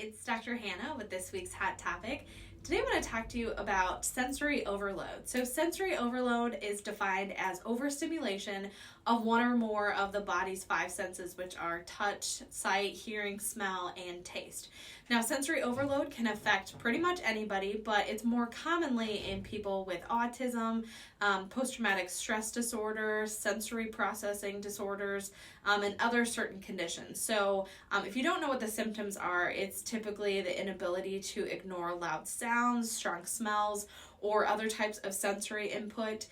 it's Dr. Hannah with this week's hot topic. Today I want to talk to you about sensory overload. So sensory overload is defined as overstimulation of one or more of the body's five senses, which are touch, sight, hearing, smell, and taste. Now, sensory overload can affect pretty much anybody, but it's more commonly in people with autism, post-traumatic stress disorder, sensory processing disorders, and other certain conditions. So if you don't know what the symptoms are, it's typically the inability to ignore loud sounds, strong smells, or other types of sensory input.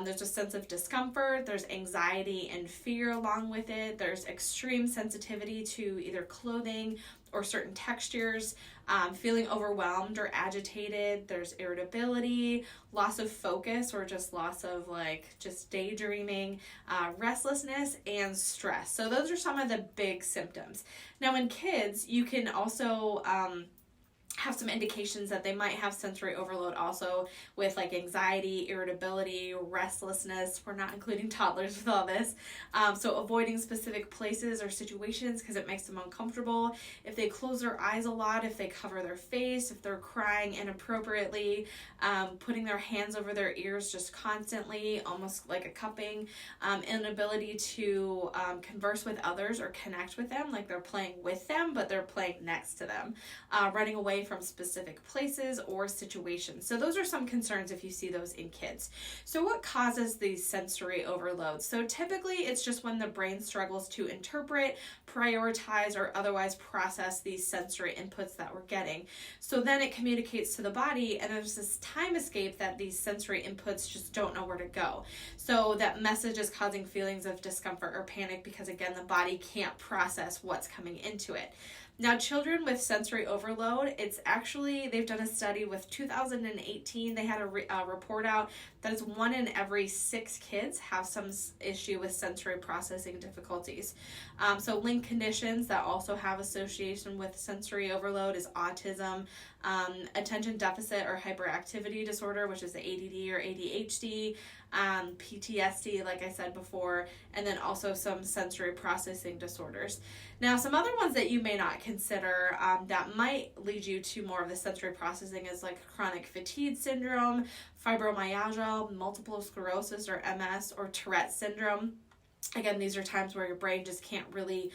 There's a sense of discomfort, there's anxiety and fear along with it, there's extreme sensitivity to either clothing or certain textures, feeling overwhelmed or agitated, there's irritability, loss of focus or just loss of just daydreaming, restlessness, and stress. So those are some of the big symptoms. Now in kids, you can also have some indications that they might have sensory overload also with anxiety, irritability, restlessness. We're not including toddlers with all this. So avoiding specific places or situations because it makes them uncomfortable. If they close their eyes a lot, if they cover their face, if they're crying inappropriately, putting their hands over their ears just constantly, almost like a cupping, inability to converse with others or connect with them, like they're playing with them, but they're playing next to them, running away from specific places or situations. So those are some concerns if you see those in kids. So what causes these sensory overloads? So typically it's just when the brain struggles to interpret, prioritize, or otherwise process these sensory inputs that we're getting. So then it communicates to the body, and there's this time escape that these sensory inputs just don't know where to go. So that message is causing feelings of discomfort or panic because, again, the body can't process what's coming into it. Now, children with sensory overload, they've done a study with 2018. They had a report out that is 1 in every 6 kids have some issue with sensory processing difficulties. So linked conditions that also have association with sensory overload is autism, attention deficit or hyperactivity disorder, which is the ADD or ADHD, PTSD, like I said before, and then also some sensory processing disorders. Now, some other ones that you may not consider that might lead you to more of the sensory processing is like chronic fatigue syndrome, fibromyalgia, multiple sclerosis or MS, or Tourette's syndrome. Again, these are times where your brain just can't really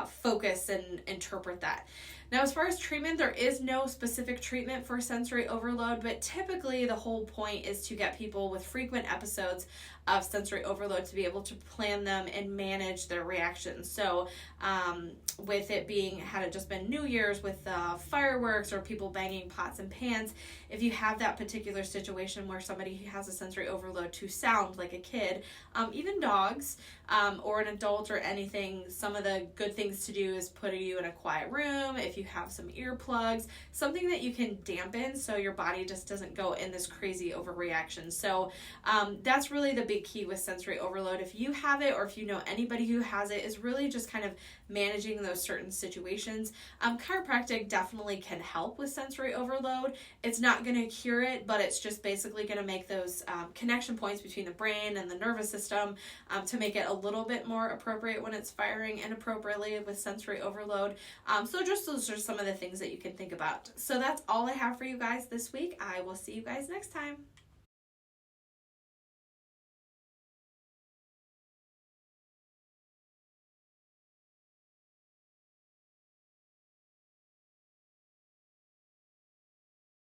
focus and interpret that. Now, as far as treatment, there is no specific treatment for sensory overload, but typically the whole point is to get people with frequent episodes of sensory overload to be able to plan them and manage their reactions. So with it being, had it just been New Year's with fireworks or people banging pots and pans, if you have that particular situation where somebody has a sensory overload to sound like a kid, even dogs or an adult or anything, some of the good things to do is put you in a quiet room. If you have some earplugs, something that you can dampen so your body just doesn't go in this crazy overreaction. So that's really the big key with sensory overload. If you have it or if you know anybody who has it, is really just kind of managing those certain situations. Chiropractic definitely can help with sensory overload. It's not going to cure it, but it's just basically going to make those connection points between the brain and the nervous system to make it a little bit more appropriate when it's firing inappropriately with sensory overload. So just those are some of the things that you can think about. So that's all I have for you guys this week. I will see you guys next time.